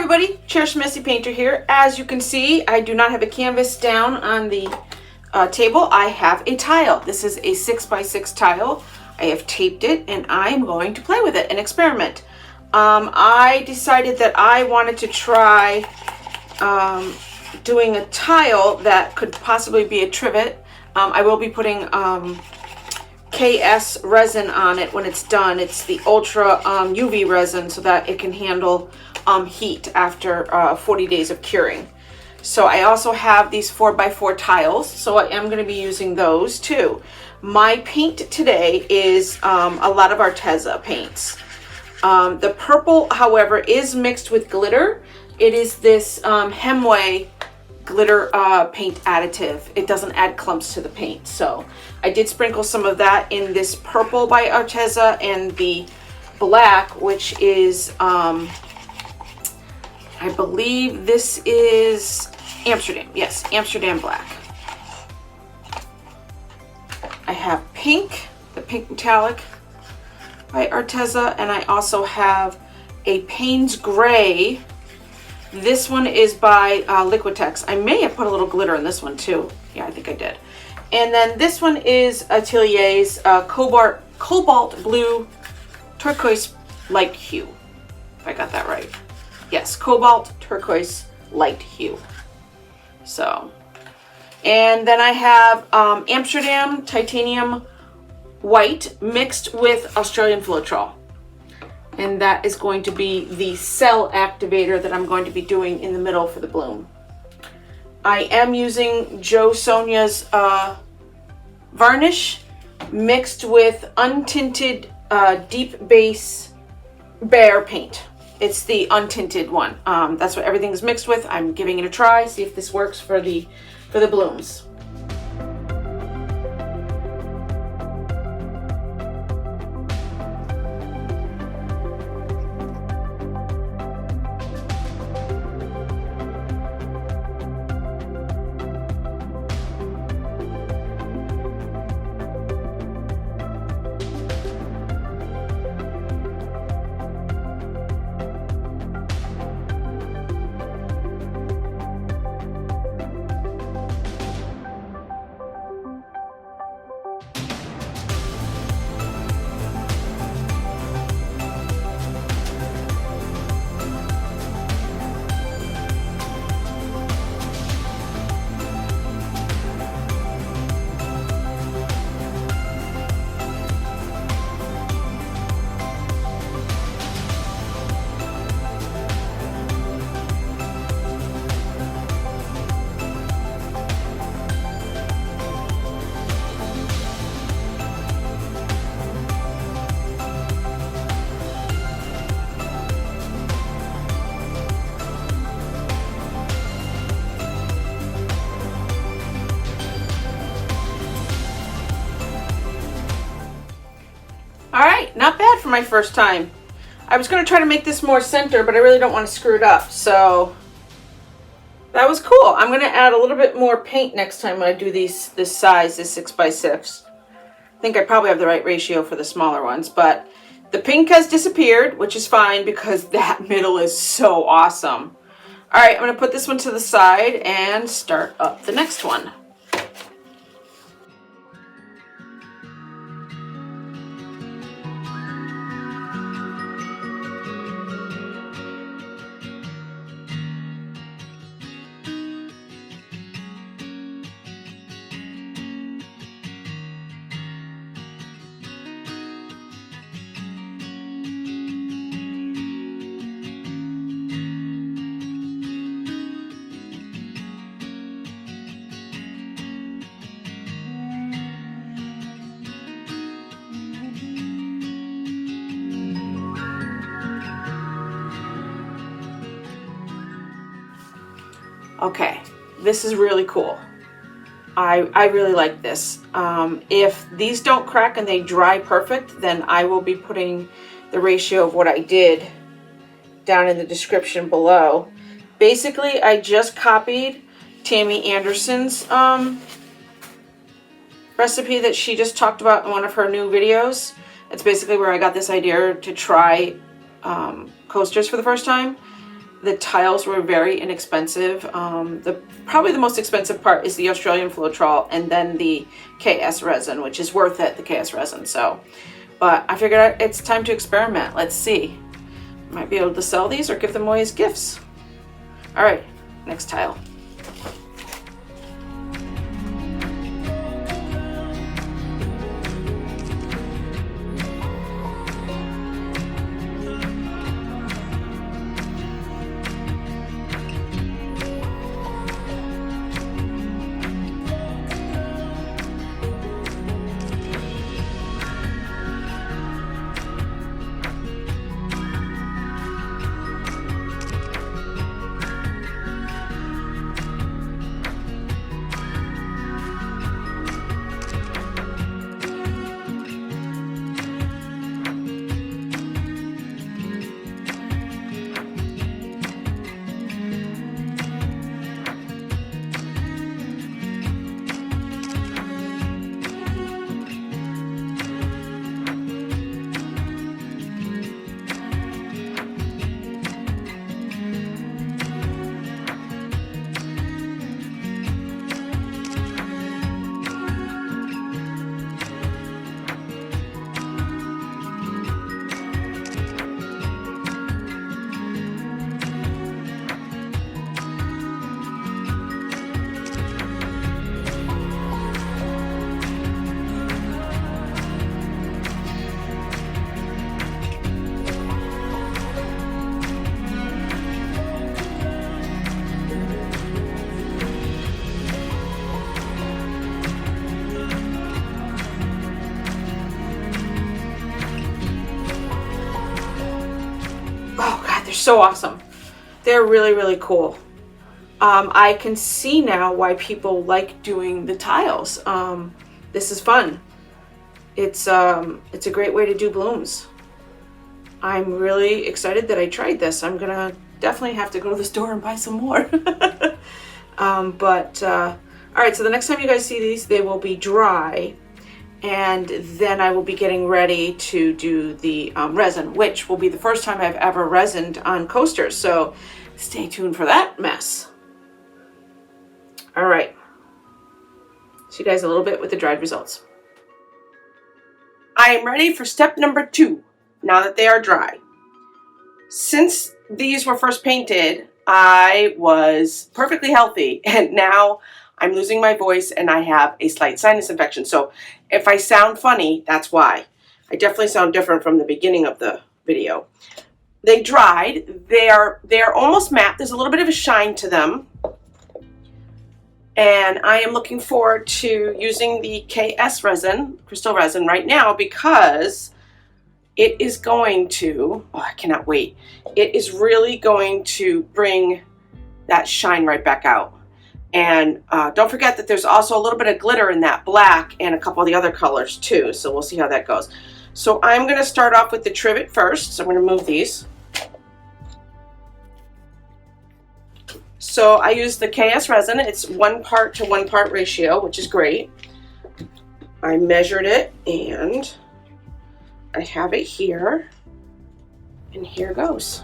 everybody, Cherish Messy Painter here. As you can see, I do not have a canvas down on the table. I have a tile. This is a 6x6 tile. I have taped it and I'm going to play with it and experiment. I decided that I wanted to try doing a tile that could possibly be a trivet. I will be putting KS resin on it when it's done. It's the ultra UV resin so that it can handle heat after 40 days of curing. So I also have these 4x4 tiles, so I am going to be using those too. My paint today is a lot of Arteza paints. The purple, however, is mixed with glitter. It is this Hemway glitter paint additive. It doesn't add clumps to the paint. So I did sprinkle some of that in this purple by Arteza and the black, which is, I believe this is Amsterdam. Yes, Amsterdam black. I have pink, the pink metallic by Arteza, and I also have a Payne's Gray. This one is by Liquitex. I may have put a little glitter in this one too. Yeah, I think I did. And then this one is Atelier's Cobalt Blue Turquoise Light Hue. If I got that right. Yes, Cobalt Turquoise Light Hue. So, and then I have Amsterdam Titanium White mixed with Australian Floetrol. And that is going to be the Cell Activator that I'm going to be doing in the middle for the bloom. I am using JoSonya's Varnish mixed with Untinted Deep Base Behr paint. It's the Untinted one. That's what everything is mixed with. I'm giving it a try, see if this works for the blooms. Alright, not bad for my first time. I was going to try to make this more center, but I really don't want to screw it up, so that was cool. I'm going to add a little bit more paint next time when I do this size, this 6x6. I think I probably have the right ratio for the smaller ones, but the pink has disappeared, which is fine because that middle is so awesome. Alright, I'm going to put this one to the side and start up the next one. Okay, this is really cool. I really like this. If these don't crack and they dry perfect, then I will be putting the ratio of what I did down in the description below. Basically, I just copied Tammy Anderson's recipe that she just talked about in one of her new videos. It's basically where I got this idea to try coasters for the first time. The tiles were very inexpensive. Probably the most expensive part is the Australian Floetrol and then the KS resin, which is worth it, the KS resin. So, but I figured it's time to experiment. Let's see. Might be able to sell these or give them away as gifts. All right, next tile. So awesome. They're really, really cool. I can see now why people like doing the tiles. This is fun. It's a great way to do blooms. I'm really excited that I tried this. I'm gonna definitely have to go to the store and buy some more. All right, so the next time you guys see these, they will be dry. And then I will be getting ready to do the resin, which will be the first time I've ever resined on coasters. So stay tuned for that mess. All right. See you guys a little bit with the dried results. I am ready for step number 2, now that they are dry. Since these were first painted, I was perfectly healthy, and now I'm losing my voice and I have a slight sinus infection. So if I sound funny, that's why. I definitely sound different from the beginning of the video. They dried. They are almost matte. There's a little bit of a shine to them. And I am looking forward to using the KS resin, crystal resin, right now because it is going to, oh, I cannot wait. It is really going to bring that shine right back out. And don't forget that there's also a little bit of glitter in that black and a couple of the other colors too. So we'll see how that goes. So I'm going to start off with the trivet first. So I'm going to move these. So I use the KS resin. It's 1 part to 1 part ratio, which is great. I measured it and I have it here. And here goes.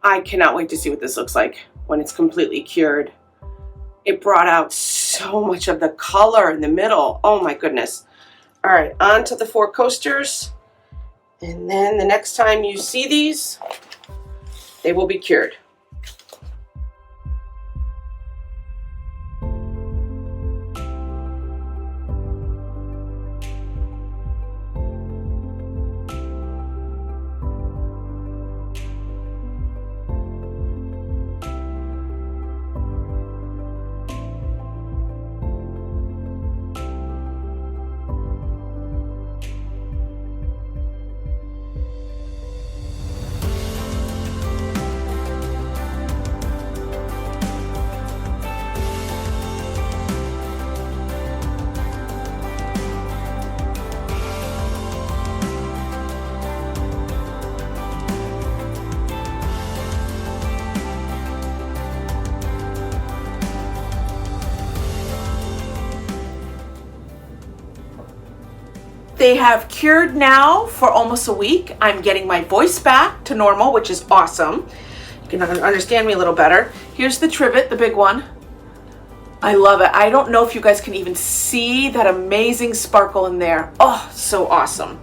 I cannot wait to see what this looks like when it's completely cured. It brought out so much of the color in the middle. Oh my goodness. All right, on to the 4 coasters. And then the next time you see these, they will be cured. They have cured now for almost a week. I'm getting my voice back to normal, which is awesome. You can understand me a little better. Here's the trivet, the big one. I love it. I don't know if you guys can even see that amazing sparkle in there. Oh, so awesome.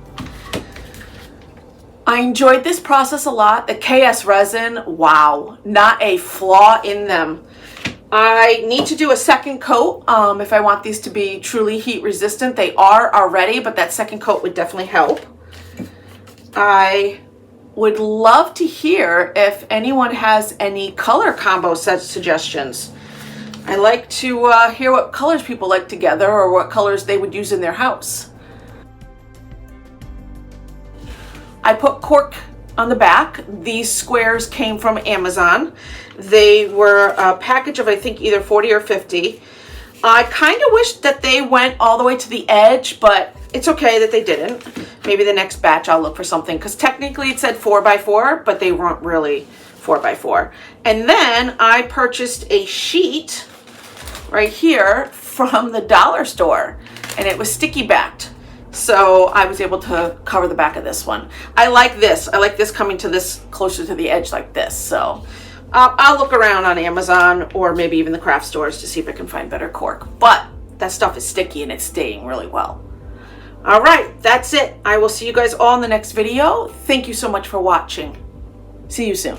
I enjoyed this process a lot. The KS resin, wow, not a flaw in them. I need to do a second coat if I want these to be truly heat resistant. They are already, but that second coat would definitely help. I would love to hear if anyone has any color combo set suggestions. I like to hear what colors people like together or what colors they would use in their house. I put cork on the back. These squares came from Amazon. They were a package of I think either 40 or 50. I kind of wish that they went all the way to the edge, but it's okay that they didn't. Maybe the next batch I'll look for something, because technically it said 4x4, but they weren't really 4x4. And then I purchased a sheet right here from the dollar store, and it was sticky backed. So I was able to cover the back of this one. I like this. I like this coming to this closer to the edge like this. So I'll look around on Amazon or maybe even the craft stores to see if I can find better cork. But that stuff is sticky and it's staying really well. All right, that's it. I will see you guys all in the next video. Thank you so much for watching. See you soon.